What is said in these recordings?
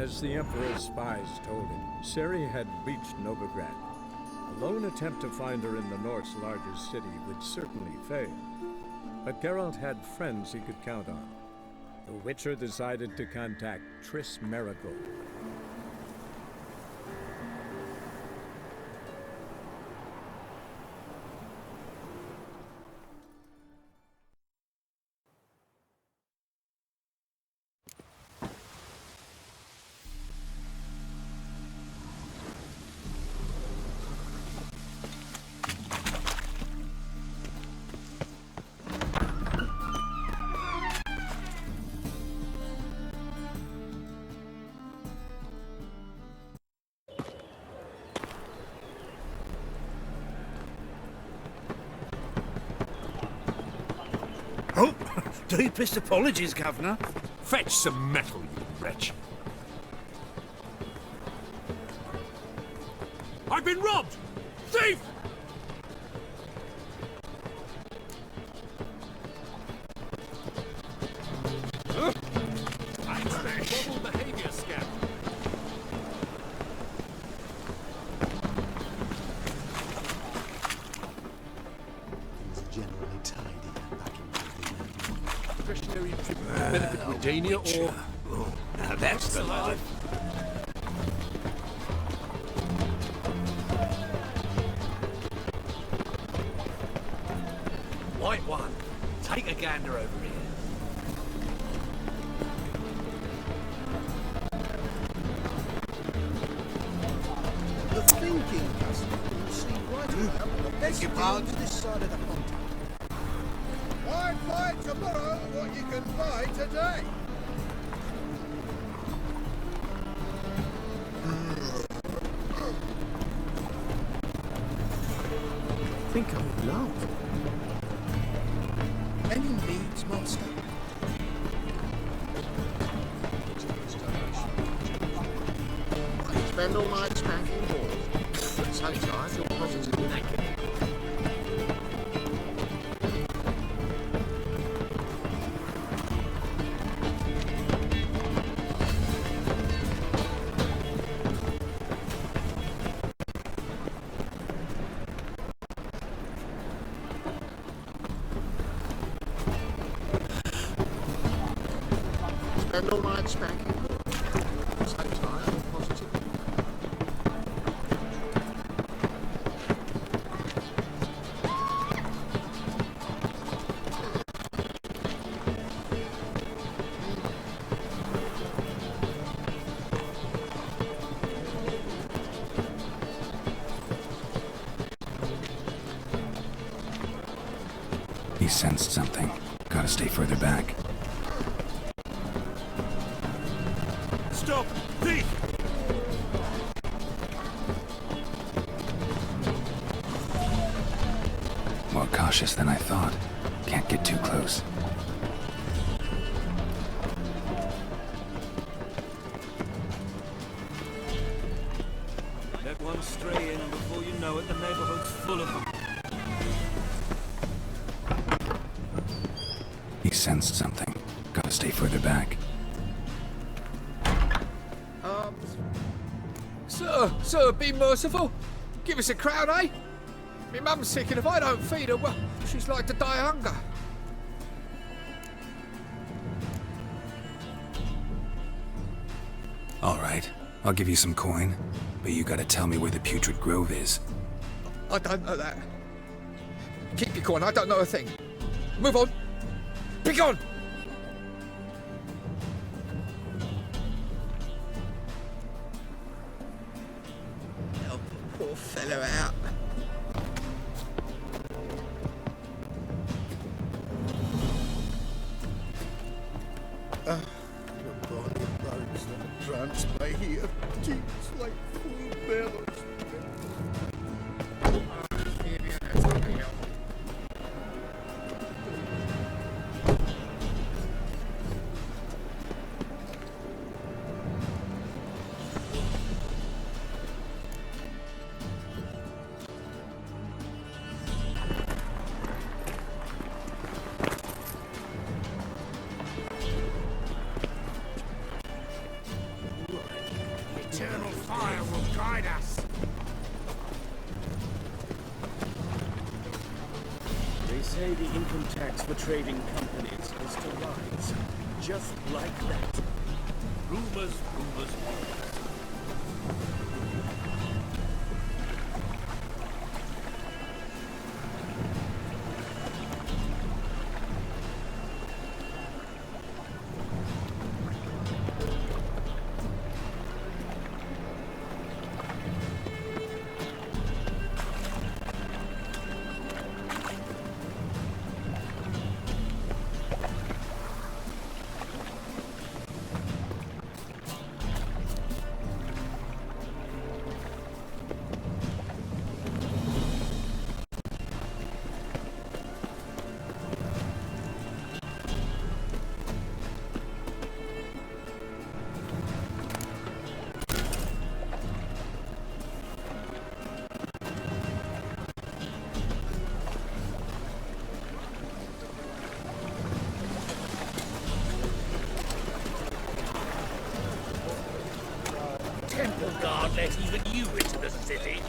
As the Emperor's spies told him, Ciri had reached Novigrad. A lone attempt to find her in the North's largest city would certainly fail. But Geralt had friends he could count on. The Witcher decided to contact Triss Merigold. Oh, deepest apologies, Governor. Fetch some metal, you wretch. I've been robbed! Thief! Model behavior scam. Things are generally tidy back in the Discretionary benefit Redania or... Now that's the life. White one. Take a gander over here. The thinking customer will see right about the best deal to this side of the pond. Why buy tomorrow what you can buy today? I think I'm in love. Any needs, master? I spend all night spanking balls. At the same time, I feel positively naked. Spend all night spanking balls. At the same time, I feel positively. He sensed something. Gotta stay further back. Stop! Thief! More cautious than I thought. Can't get too close. Let one stray in and before you know it, the neighborhood's full of them. He sensed something. Gotta stay further back. Sir, be merciful. Give us a crown, eh? Me mum's sick, and if I don't feed her, well, she's like to die of hunger. All right, I'll give you some coin, but you gotta tell me where the Putrid Grove is. I don't know that. Keep your coin, I don't know a thing. Move on. Be gone! Help the poor fellow out. The bonny roads that trance by here, cheeks like full bellows. fire will guide us. They say the income tax for trading companies is to rise. Just like that. Rumors, rumors. Temple guard let even you into the city.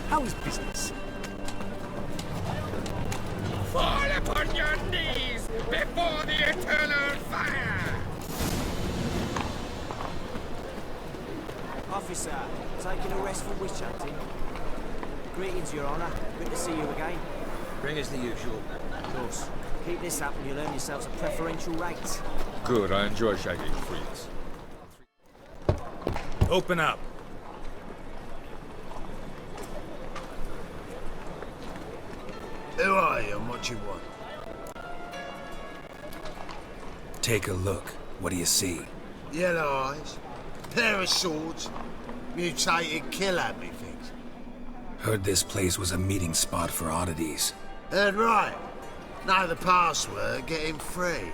How is business? Fall upon your knees before the eternal fire! Officer, taking a rest from witch hunting. Greetings, Your Honour. Good to see you again. Bring us the usual. Of course. Keep this up and you'll earn yourselves a preferential rate. Good, I enjoy shagging freaks. Open up. Who are you and what you want? Take a look. What do you see? Yellow eyes, pair of swords, mutated killer, methinks. Heard this place was a meeting spot for oddities. Heard right. Know the password, get him free.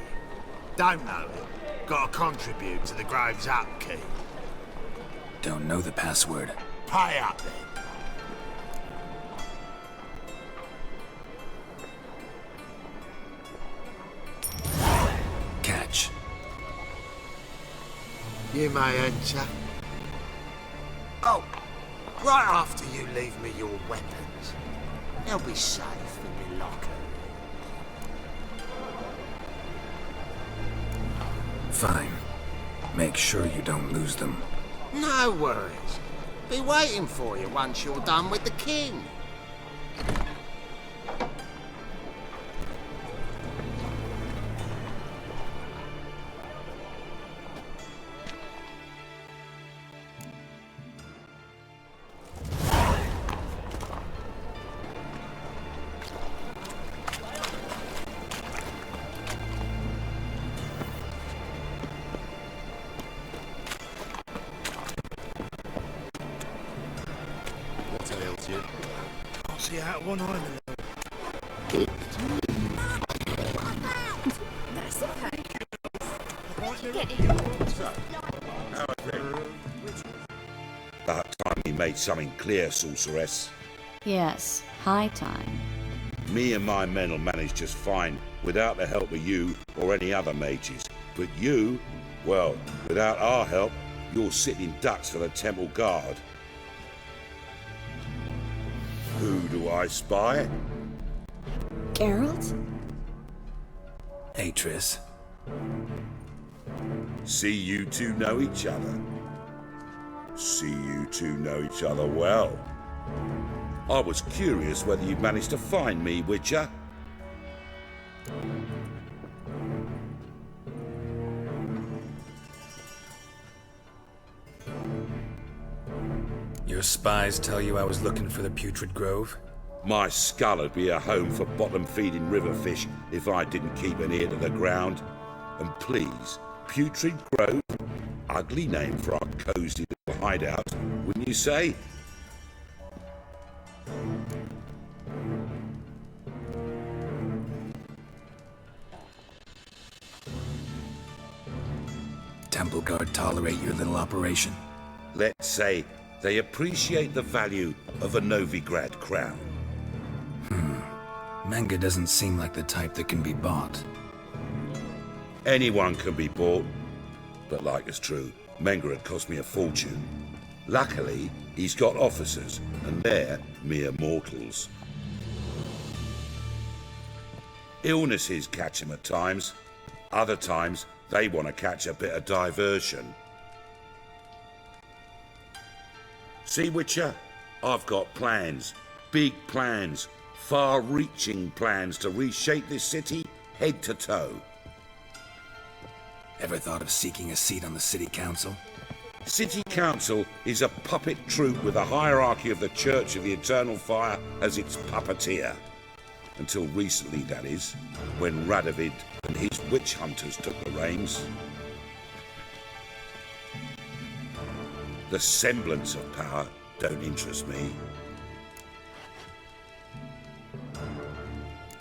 Don't know it. Gotta contribute to the Grove's upkeep. Don't know the password. Pay up then. Catch. You may enter. Oh, right after you leave me your weapons. They'll be safe in your locker. Fine. Make sure you don't lose them. No worries. Be waiting for you once you're done with the king. Can't see out one eye. That's okay. About time we made something clear, sorceress. Yes, high time. Me and my men will manage just fine without the help of you or any other mages. But you, well, without our help, you're sitting ducks for the temple guard. Who do I spy? Geralt? Atris. See you two know each other. See you two know each other well. I was curious whether you managed to find me, Witcher. Your spies tell you I was looking for the Putrid Grove? My skull would be a home for bottom-feeding river fish if I didn't keep an ear to the ground. And please, Putrid Grove? Ugly name for our cozy little hideout, wouldn't you say? Temple Guard tolerate your little operation? Let's say they appreciate the value of a Novigrad crown. Menga doesn't seem like the type that can be bought. Anyone can be bought, but like it's true, Menga had cost me a fortune. Luckily, he's got officers, and they're mere mortals. Illnesses catch him at times. Other times, they want to catch a bit of diversion. See, Witcher? I've got plans. Big plans. Far-reaching plans to reshape this city head to toe. Ever thought of seeking a seat on the city council? City Council is a puppet troupe with a hierarchy of the Church of the Eternal Fire as its puppeteer. Until recently, that is, when Radovid and his witch hunters took the reins. The semblance of power don't interest me.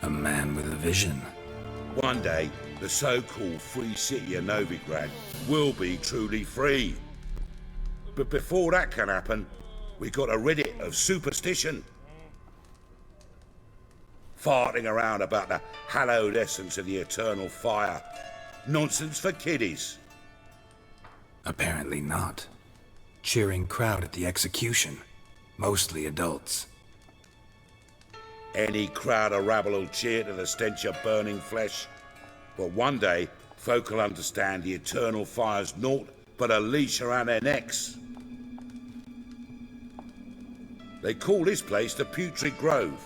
A man with a vision. One day, the so-called free city of Novigrad will be truly free. But before that can happen, we got to rid it of superstition. Farting around about the hallowed essence of the eternal fire. Nonsense for kiddies. Apparently not. Cheering crowd at the execution. Mostly adults. Any crowd of rabble will cheer to the stench of burning flesh. But one day, folk will understand the eternal fire's naught but a leash around their necks. They call this place the Putrid Grove,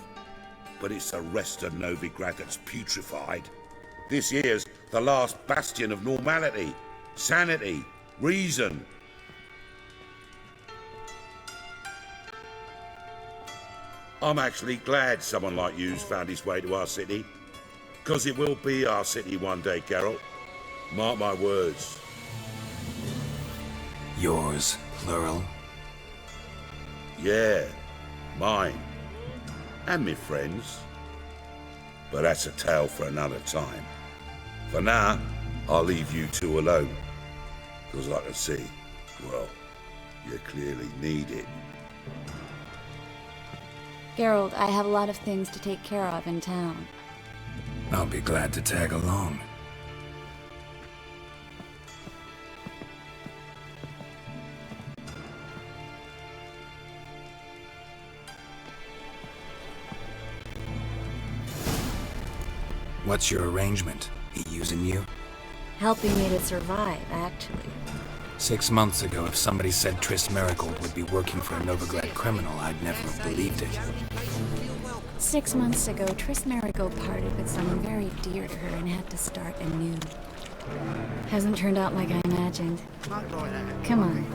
but it's the rest of Novigrad that's putrefied. This here's the last bastion of normality, sanity, reason. I'm actually glad someone like you's found his way to our city. Because it will be our city one day, Geralt. Mark my words. Yours, plural? Yeah, mine. And me friends. But that's a tale for another time. For now, I'll leave you two alone. Because I can see, well, you clearly need it. Geralt, I have a lot of things to take care of in town. I'll be glad to tag along. What's your arrangement? He using you? Helping me to survive, actually. 6 months ago, if somebody said Triss Merigold would be working for a Novigrad criminal, I'd never have believed it. 6 months ago, Triss Merigold parted with someone very dear to her and had to start anew. Hasn't turned out like I imagined. Come on,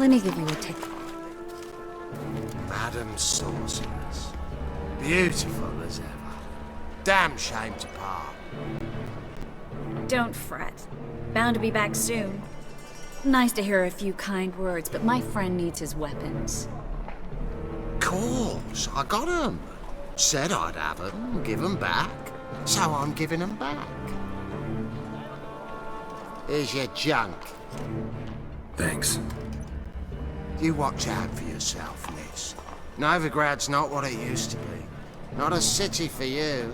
let me give you a ticket. Madam Sorceress. Beautiful as ever. Damn shame to part. Don't fret. Bound to be back soon. Nice to hear a few kind words, but my friend needs his weapons. Course, I got 'em. Said I'd have 'em and give 'em back. So I'm giving 'em back. Here's your junk. Thanks. You watch out for yourself, miss. Novigrad's not what it used to be. Not a city for you.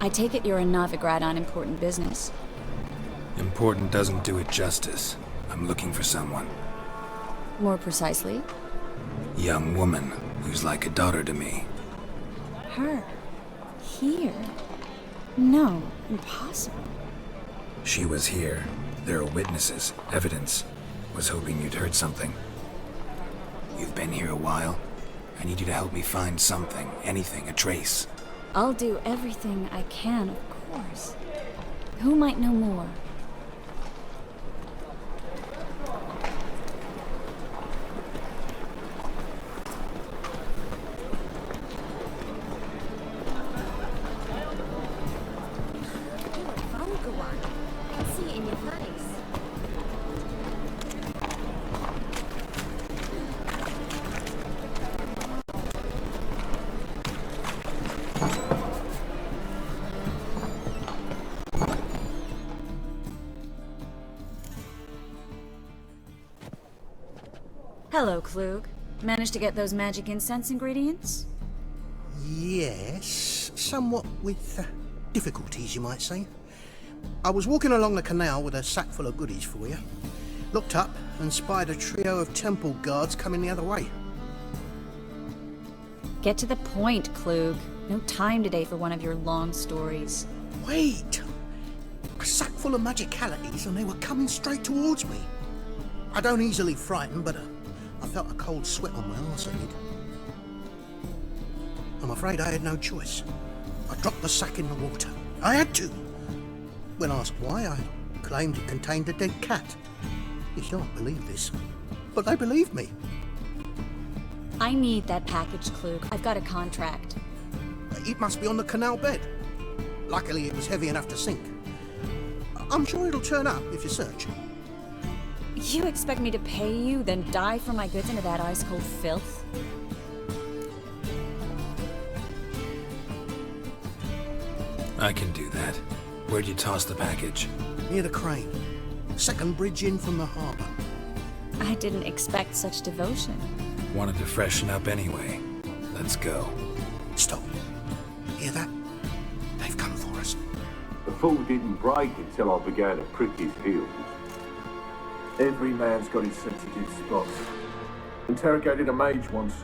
I take it you're in Novigrad on important business. Important doesn't do it justice. I'm looking for someone. More precisely? Young woman who's like a daughter to me. Her? Here? No, impossible. She was here. There are witnesses, evidence. Was hoping you'd heard something. You've been here a while. I need you to help me find something, anything, a trace. I'll do everything I can, of course. Who might know more? Hello, Klug. Managed to get those magic incense ingredients? Yes, somewhat with difficulties, you might say. I was walking along the canal with a sack full of goodies for you. Looked up and spied a trio of temple guards coming the other way. Get to the point, Klug. No time today for one of your long stories. Wait! A sack full of magicalities and they were coming straight towards me. I don't easily frighten, but I felt a cold sweat on my arse, I did. I'm afraid I had no choice. I dropped the sack in the water. I had to. When asked why, I claimed it contained a dead cat. You shan't believe this, but they believed me. I need that package, Klug. I've got a contract. It must be on the canal bed. Luckily, it was heavy enough to sink. I'm sure it'll turn up if you search. You expect me to pay you, then dive for my goods into that ice-cold filth? I can do that. Where'd you toss the package? Near the crane. Second bridge in from the harbour. I didn't expect such devotion. Wanted to freshen up anyway. Let's go. Stop. Hear that? They've come for us. The fall didn't break until I began to prick his heels. Every man's got his sensitive spots. Interrogated a mage once.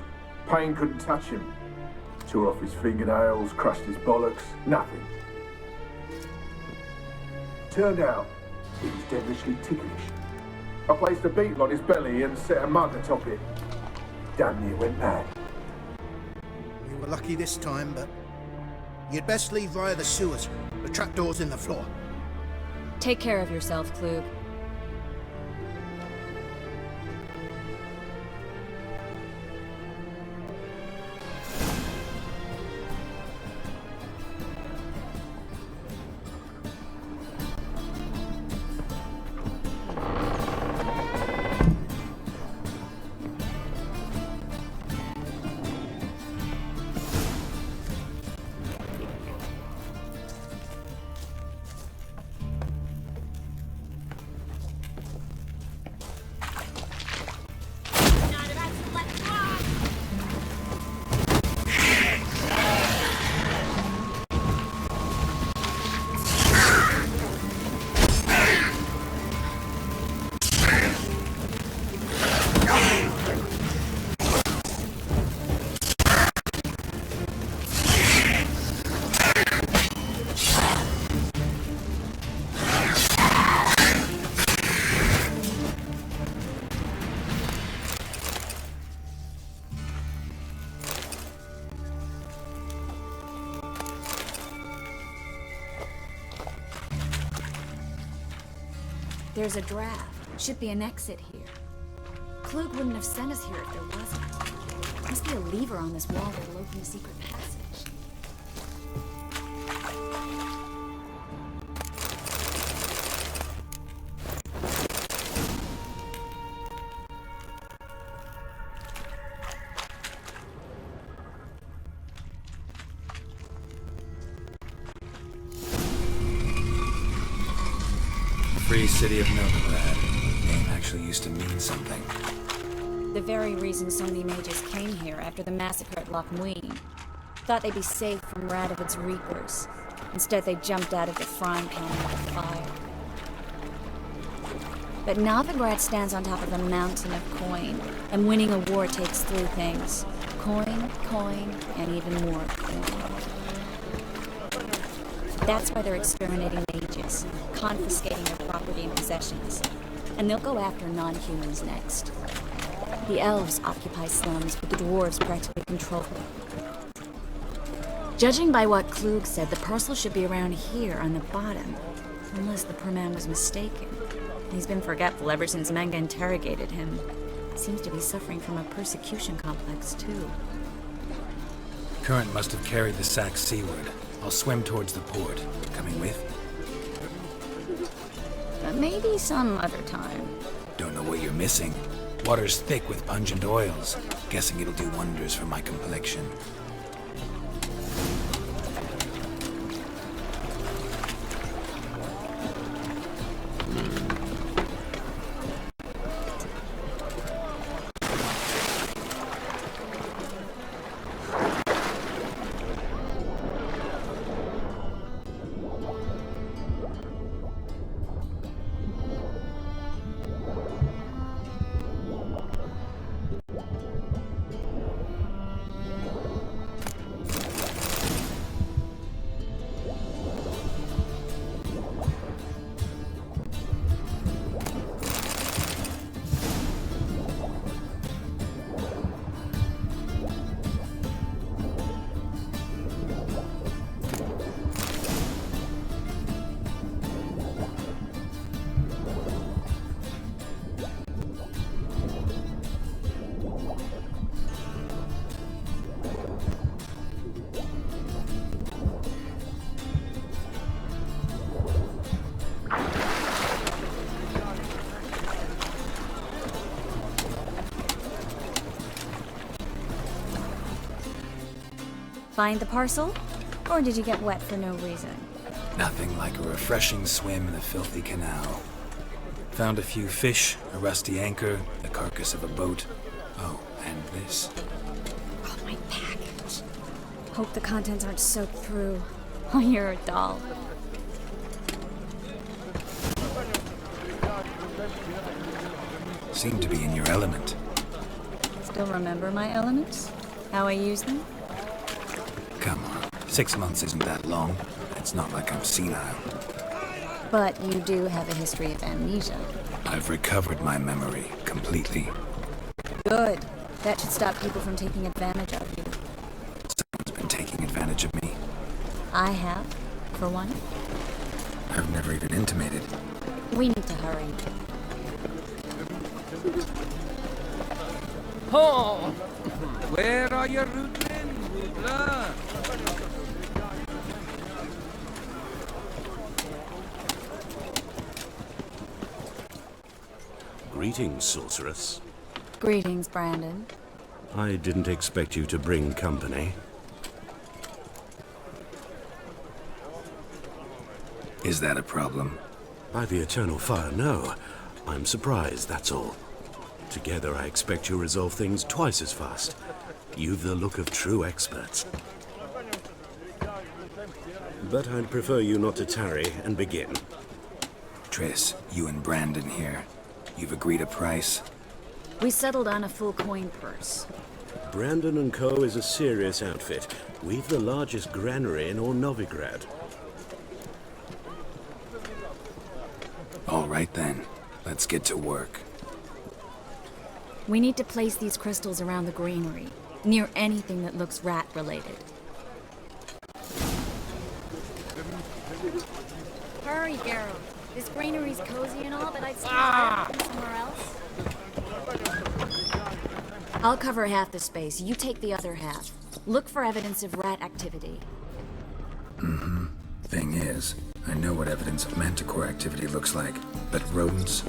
Pain couldn't touch him. Tore off his fingernails, crushed his bollocks, nothing. Turned out, he was devilishly ticklish. I placed a beetle on his belly and set a mug atop it. Damn near went mad. You were lucky this time, but you'd best leave via the sewers. The trapdoor's in the floor. Take care of yourself, Klug. There's a draft. Should be an exit here. Klug wouldn't have sent us here if there wasn't. Must be a lever on this wall that'll open the secret passage. Free City of Novigrad. Name actually used to mean something. The very reason so many mages came here after the massacre at Loch Muin. Thought they'd be safe from Radovid's reapers. Instead, they jumped out of the frying pan into the fire. But Novigrad stands on top of a mountain of coin, and winning a war takes three things. Coin, coin, and even more coin. That's why they're exterminating mages, confiscating their property and possessions. And they'll go after non-humans next. The elves occupy slums, but the dwarves practically control them. Judging by what Klug said, the parcel should be around here on the bottom. Unless the poor man was mistaken. He's been forgetful ever since Manga interrogated him. Seems to be suffering from a persecution complex, too. Current must have carried the sack seaward. I'll swim towards the port. Coming with? Maybe some other time. Don't know what you're missing. Water's thick with pungent oils. Guessing it'll do wonders for my complexion. Find the parcel? Or did you get wet for no reason? Nothing like a refreshing swim in a filthy canal. Found a few fish, a rusty anchor, the carcass of a boat. Oh, and this. Oh, my package. Hope the contents aren't soaked through. Oh, you're a doll. Seem to be in your element. Still remember my elements? How I use them? Come on, 6 months isn't that long. It's not like I'm senile. But you do have a history of amnesia. I've recovered my memory completely. Good. That should stop people from taking advantage of you. Someone's been taking advantage of me. I have, for one. I've never even intimated. We need to hurry. Oh! Where are your rootmen, Hoopla? Greetings, sorceress. Greetings, Brandon. I didn't expect you to bring company. Is that a problem? By the eternal fire, no. I'm surprised, that's all. Together, I expect you'll resolve things twice as fast. You've the look of true experts. But I'd prefer you not to tarry and begin. Triss, you and Brandon here. You've agreed a price? We settled on a full coin purse. Brandon & Co. is a serious outfit. We've the largest granary in all Novigrad. All right then. Let's get to work. We need to place these crystals around the granary, near anything that looks rat-related. Hurry, Geralt. This granary's cozy and all, but I'd still rather be somewhere else. I'll cover half the space. You take the other half. Look for evidence of rat activity. Mm-hmm. Thing is, I know what evidence of manticore activity looks like, but rodents?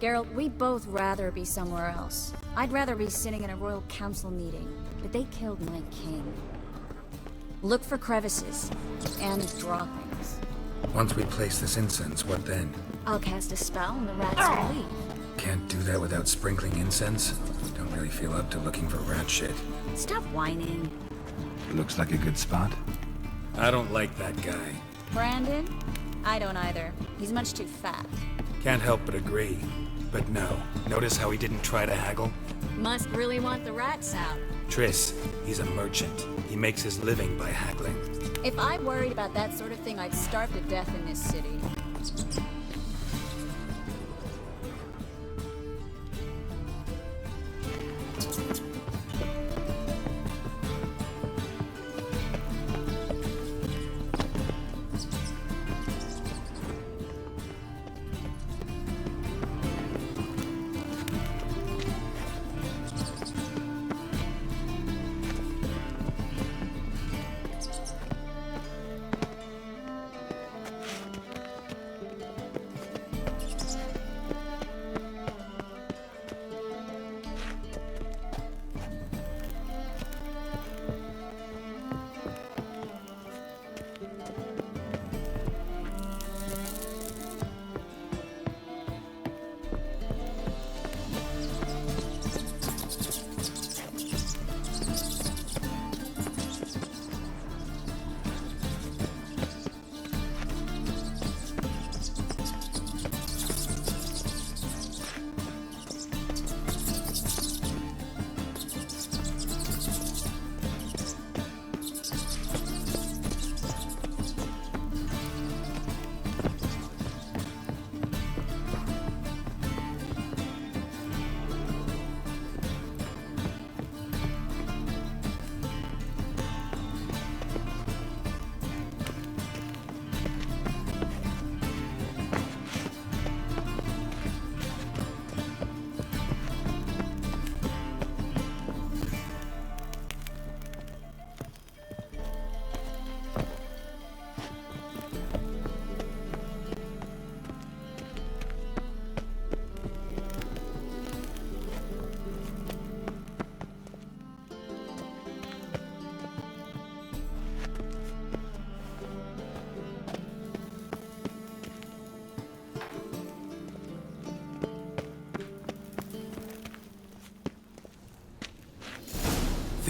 Geralt, we'd both rather be somewhere else. I'd rather be sitting in a royal council meeting, but they killed my king. Look for crevices and droppings. Once we place this incense, what then? I'll cast a spell and the rats will leave. Can't do that without sprinkling incense? Don't really feel up to looking for rat shit. Stop whining. Looks like a good spot. I don't like that guy. Brandon? I don't either. He's much too fat. Can't help but agree. But no, notice how he didn't try to haggle? Must really want the rats out. Triss, he's a merchant. He makes his living by haggling. If I worried about that sort of thing, I'd starve to death in this city.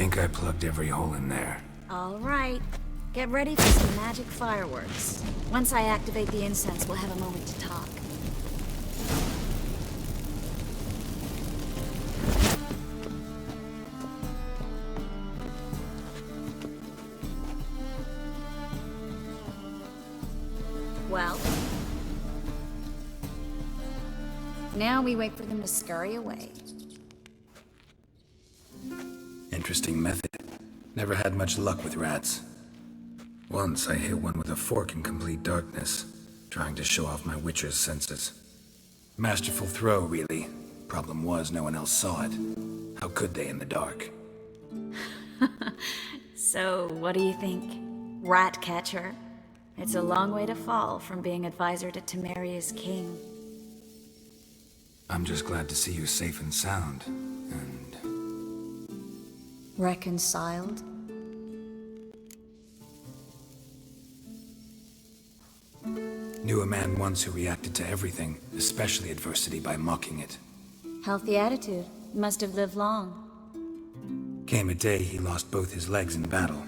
think I plugged every hole in there. All right. Get ready for some magic fireworks. Once I activate the incense, we'll have a moment to talk. Well, now we wait for them to scurry away. Interesting method. Never had much luck with rats. Once I hit one with a fork in complete darkness, trying to show off my witcher's senses. Masterful throw, really. Problem was, no one else saw it. How could they in the dark? So, what do you think? Rat catcher? It's a long way to fall from being advisor to Temeria's king. I'm just glad to see you safe and sound, and... Reconciled? Knew a man once who reacted to everything, especially adversity, by mocking it. Healthy attitude. Must have lived long. Came a day he lost both his legs in battle.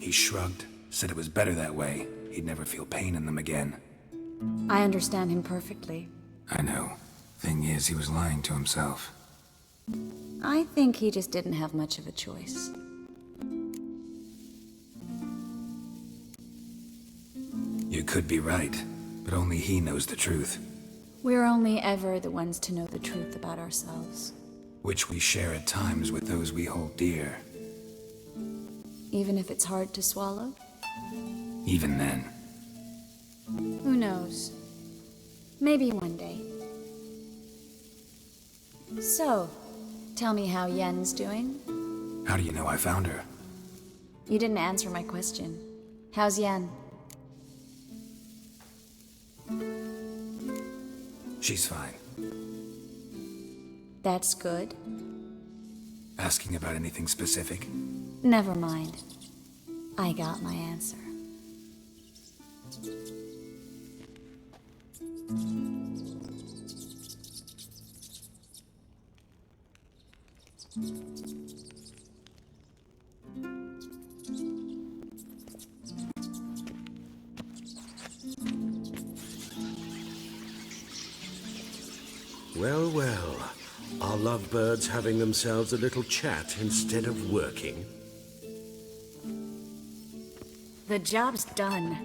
He shrugged, said it was better that way. He'd never feel pain in them again. I understand him perfectly. I know. Thing is, he was lying to himself. I think he just didn't have much of a choice. You could be right, but only he knows the truth. We're only ever the ones to know the truth about ourselves. Which we share at times with those we hold dear. Even if it's hard to swallow? Even then. Who knows? Maybe one day. So, tell me how Yen's doing? How do you know I found her? You didn't answer my question. How's Yen? She's fine. That's good. Asking about anything specific? Never mind. I got my answer. Well, well. Are lovebirds having themselves a little chat instead of working? The job's done.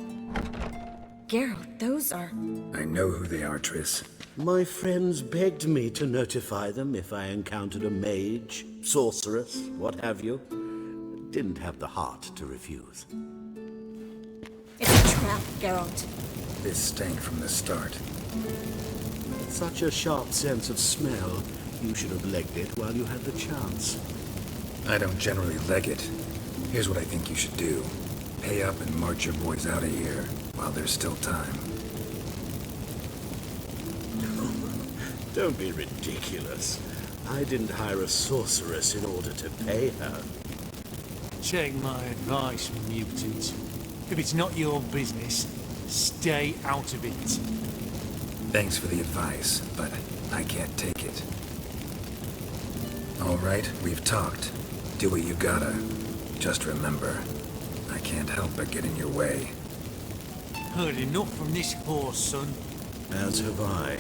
Geralt, those are... I know who they are, Triss. My friends begged me to notify them if I encountered a mage, sorceress, what have you. Didn't have the heart to refuse. It's a trap, Geralt. This stank from the start. Such a sharp sense of smell. You should have legged it while you had the chance. I don't generally leg it. Here's what I think you should do. Pay up and march your boys out of here while there's still time. Don't be ridiculous. I didn't hire a sorceress in order to pay her. Take my advice, mutant. If it's not your business, stay out of it. Thanks for the advice, but I can't take it. All right, we've talked. Do what you gotta. Just remember, I can't help but get in your way. Heard enough from this horse, son. As have I.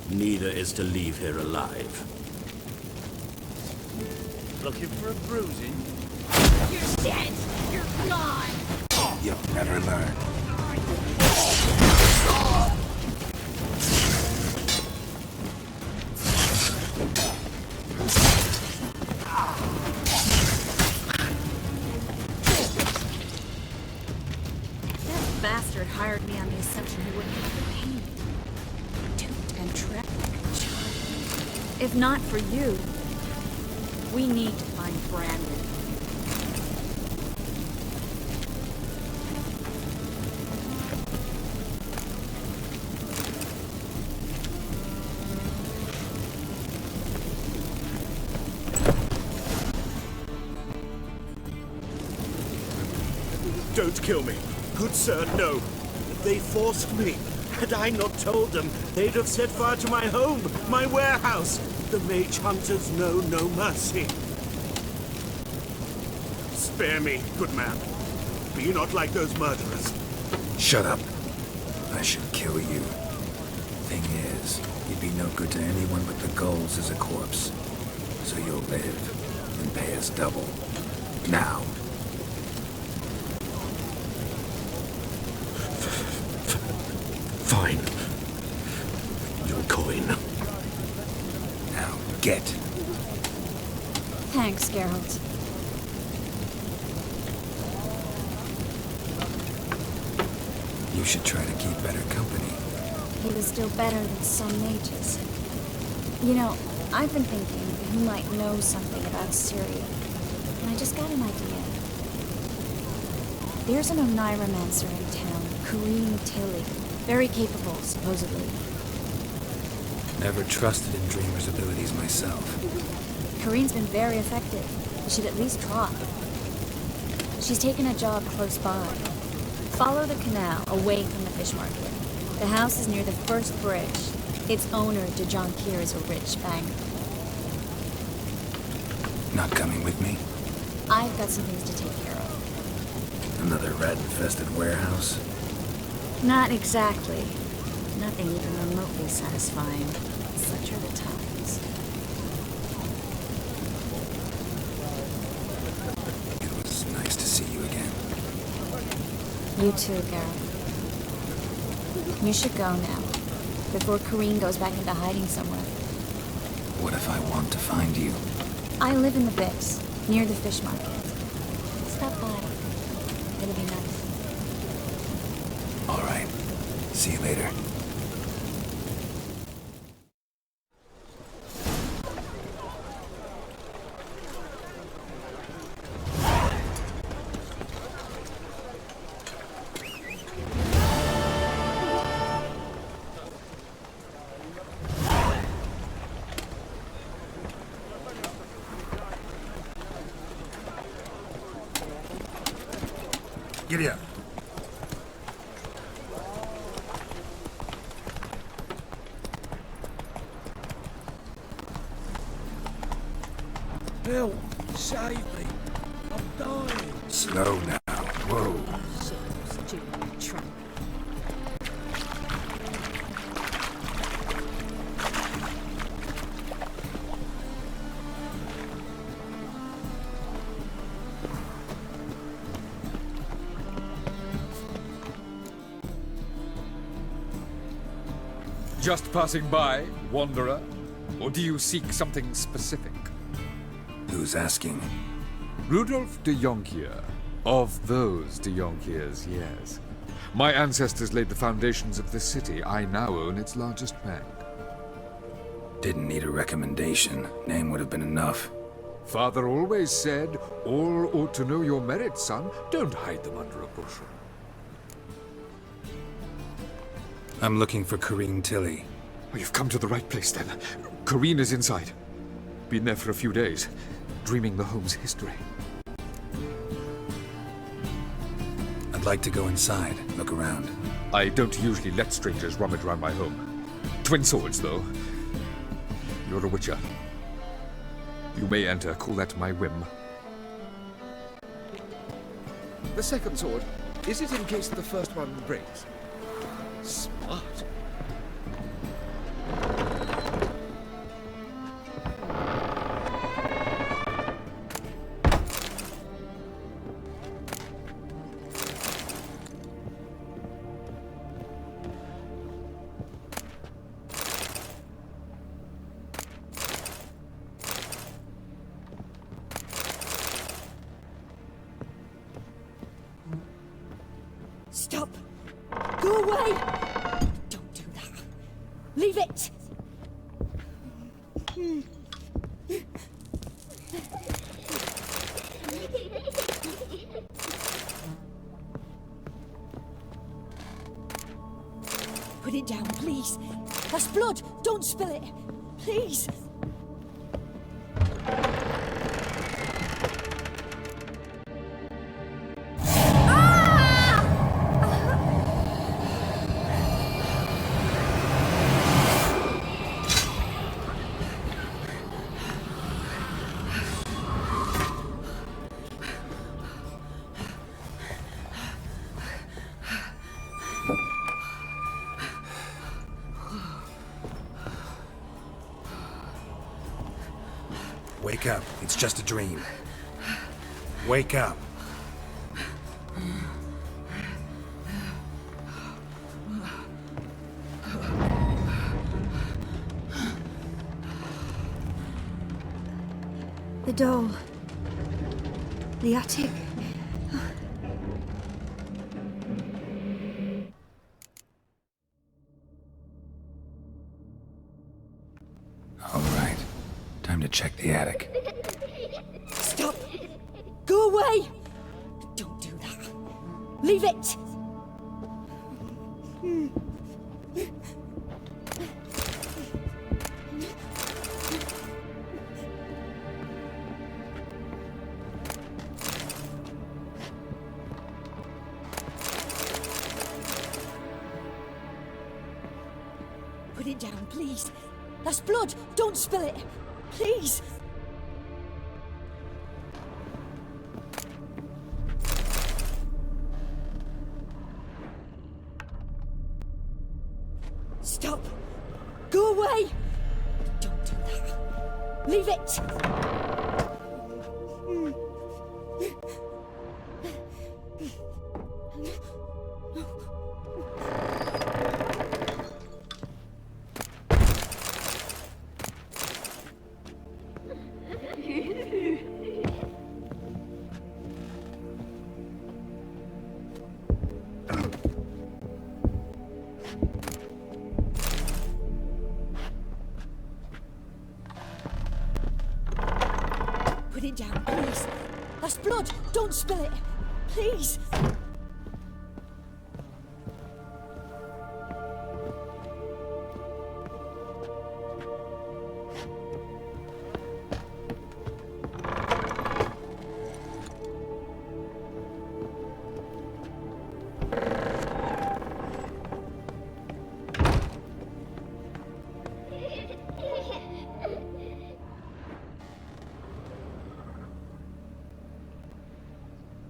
Neither is to leave here alive. Looking for a bruising? You're dead! You're gone! You'll never learn. That bastard hired me on the assumption he wouldn't have the pain. Toot and trek like a child. If not for you, we need to find Brandon. Don't kill me. Good sir, no. They forced me. Had I not told them, they'd have set fire to my home, my warehouse. The mage hunters know no mercy. Spare me, good man. Be not like those murderers. Shut up. I should kill you. Thing is, you'd be no good to anyone but the gulls as a corpse. So you'll live and pay us double. Now. Fine. Your coin. Now, get. Thanks, Geralt. You should try to keep better company. He was still better than some mages. You know, I've been thinking he might know something about Syria, and I just got an idea. There's an Oneiromancer in town, Kareem Tilly. Very capable, supposedly. Never trusted in Dreamer's abilities myself. Kareem's been very effective. You should at least try. She's taken a job close by. Follow the canal away from the fish market. The house is near the first bridge. Its owner, Dejonkir, is a rich banker. Not coming with me? I've got some things to take care of. Another rat-infested warehouse? Not exactly. Nothing even remotely satisfying. Such are the times. It was nice to see you again. You too, Gareth. You should go now, before Kareem goes back into hiding somewhere. What if I want to find you? I live in the Bix, near the fish market. Stop by. It'll be nice. All right. See you later. Giddy up. Help! Save me! I'm dying! Slow now. Whoa. So stupid tramp. Just passing by, wanderer? Or do you seek something specific? Who's asking? Rudolf de Jonkier. Of those de Jonkiers, yes. My ancestors laid the foundations of this city. I now own its largest bank. Didn't need a recommendation. Name would have been enough. Father always said, all ought to know your merits, son. Don't hide them under a bushel. I'm looking for Kareem Tilly. Oh, you've come to the right place, then. Kareen is inside. Been there for a few days, dreaming the home's history. I'd like to go inside, look around. I don't usually let strangers rummage around my home. Twin swords, though. You're a witcher. You may enter, call that my whim. The second sword, is it in case the first one breaks? Smart. Stop! Go away! Don't do that. Leave it! Put it down, please. That's blood! Don't spill it! Please! Wake up. It's just a dream. Wake up. The doll. The attic. All right. Time to check the attic. Stop! Go away! Don't do that. Leave it! Put it down, please. That's blood! Don't spill it! Please! Stop! Go away! Don't do that. Leave it! Put it down, please. That's blood! Don't spill it! Please!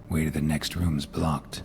Way to the next room's blocked.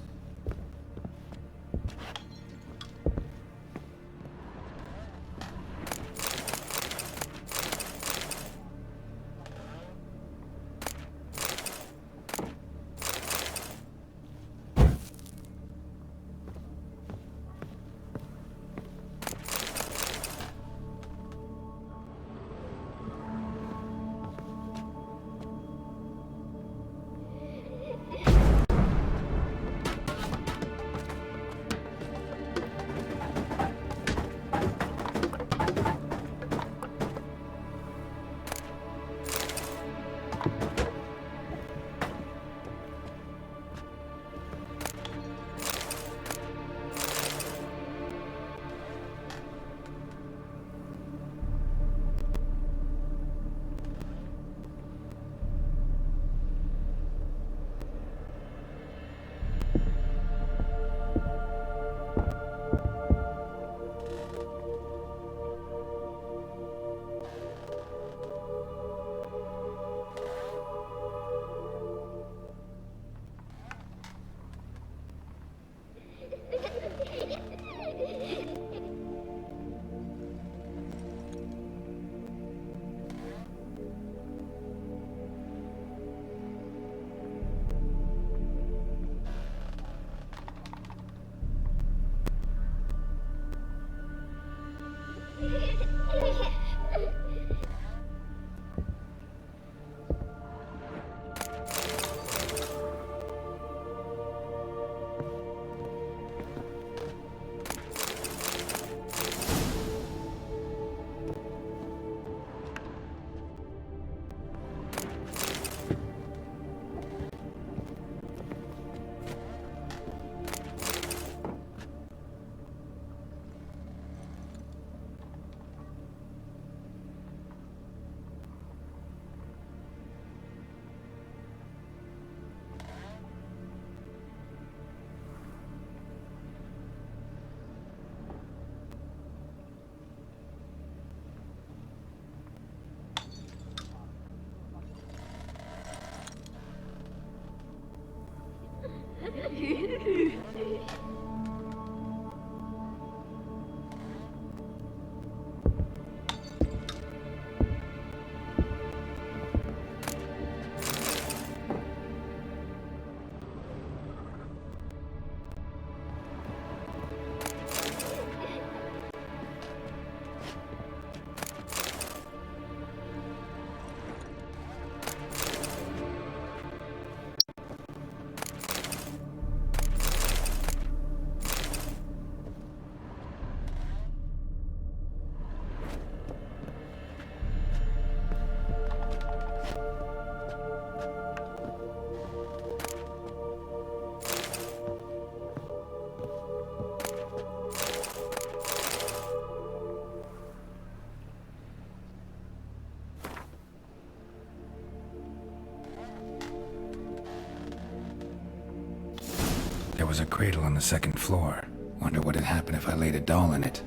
was a cradle on the second floor. Wonder what had happened if I laid a doll in it.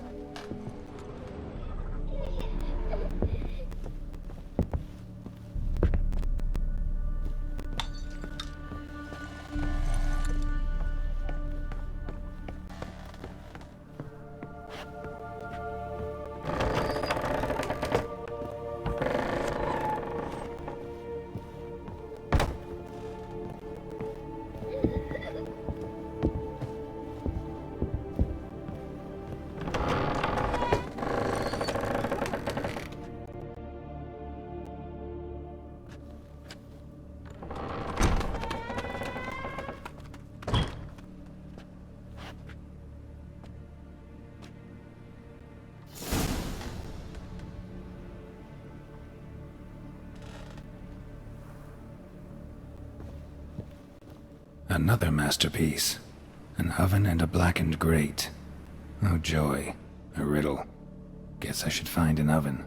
Another masterpiece. An oven and a blackened grate. Oh joy. A riddle. Guess I should find an oven.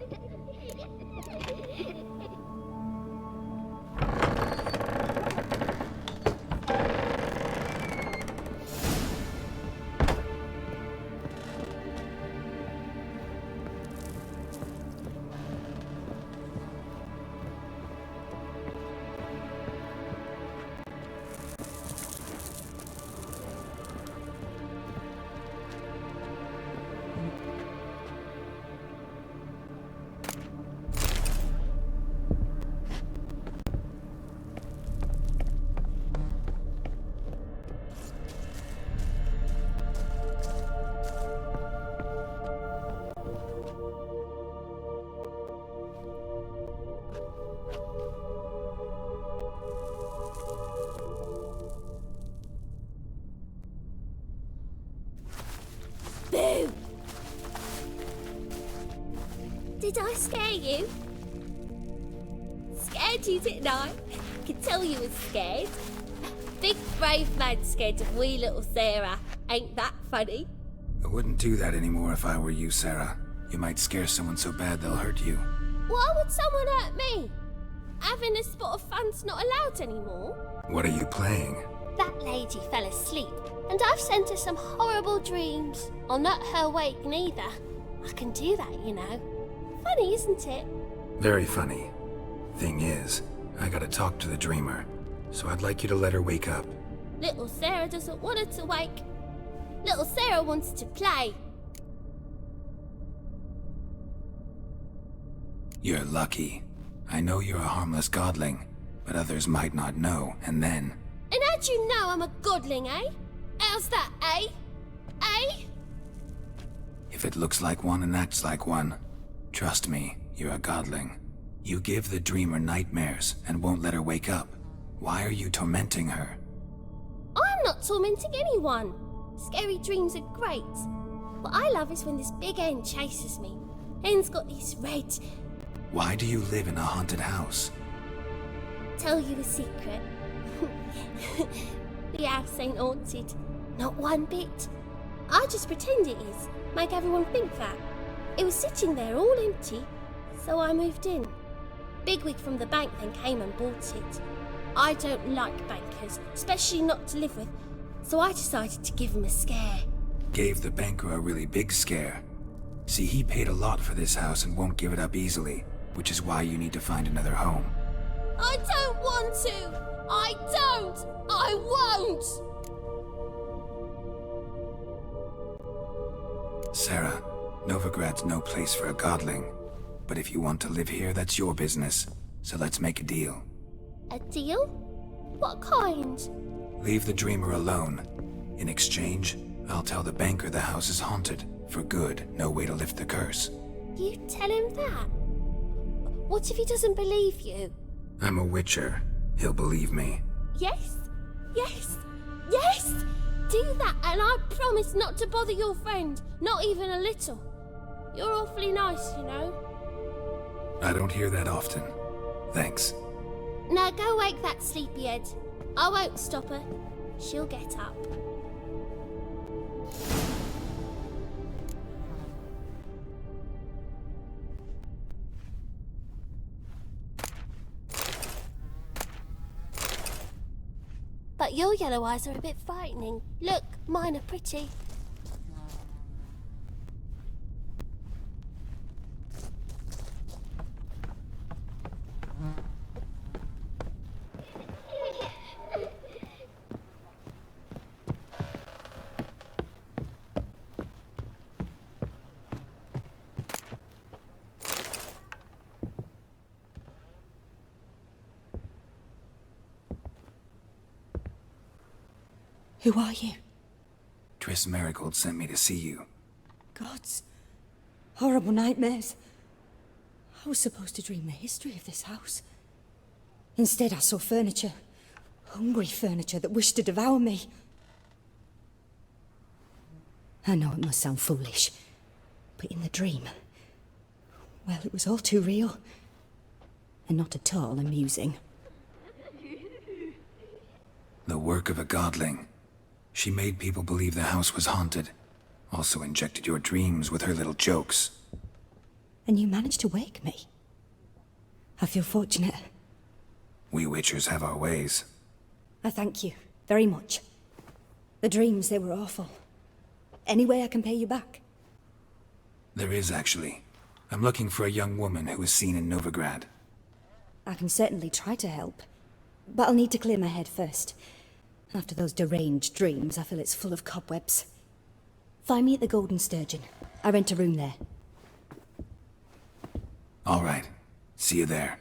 Boo! Did I scare you? Scared you, didn't I? Could tell you was scared. Big brave man scared of wee little Sarah. Ain't that funny? I wouldn't do that anymore if I were you, Sarah. You might scare someone so bad they'll hurt you. Why would someone hurt me? Having a spot of fun's not allowed anymore. What are you playing? That lady fell asleep, and I've sent her some horrible dreams. I'll not her wake neither. I can do that, you know. Funny, isn't it? Very funny. Thing is, I gotta talk to the dreamer, so I'd like you to let her wake up. Little Sarah doesn't want her to wake. Little Sarah wants to play. You're lucky. I know you're a harmless godling, but others might not know, and then... And how'd you know I'm a godling, eh? How's that, eh? Eh? If it looks like one and acts like one, trust me, you're a godling. You give the dreamer nightmares and won't let her wake up. Why are you tormenting her? I'm not tormenting anyone. Scary dreams are great. What I love is when this big hen chases me. Hen's got this red... Why do you live in a haunted house? Tell you a secret. The house ain't haunted. Not one bit. I just pretend it is. Make everyone think that. It was sitting there all empty, so I moved in. Bigwig from the bank then came and bought it. I don't like bankers, especially not to live with, so I decided to give him a scare. Gave the banker a really big scare. See, he paid a lot for this house and won't give it up easily, which is why you need to find another home. I don't want to! I don't! I won't! Sarah, Novigrad's no place for a godling. But if you want to live here, that's your business. So let's make a deal. A deal? What kind? Leave the dreamer alone. In exchange, I'll tell the banker the house is haunted. For good, no way to lift the curse. You tell him that? What if he doesn't believe you? I'm a witcher. He'll believe me. Yes, yes, yes! Do that and I promise not to bother your friend, not even a little. You're awfully nice, you know. I don't hear that often. Thanks. Now go wake that sleepyhead. I won't stop her. She'll get up. But But your yellow eyes are a bit frightening. Look, mine are pretty. Who are you? Triss Marigold sent me to see you. Gods. Horrible nightmares. I was supposed to dream the history of this house. Instead, I saw furniture. Hungry furniture that wished to devour me. I know it must sound foolish, but in the dream, well, it was all too real. And not at all amusing. The work of a godling. She made people believe the house was haunted. Also injected your dreams with her little jokes. And you managed to wake me. I feel fortunate. We witchers have our ways. I thank you very much. The dreams, they were awful. Any way I can pay you back? There is, actually. I'm looking for a young woman who was seen in Novigrad. I can certainly try to help. But I'll need to clear my head first. After those deranged dreams, I feel it's full of cobwebs. Find me at the Golden Sturgeon. I rent a room there. All right. See you there.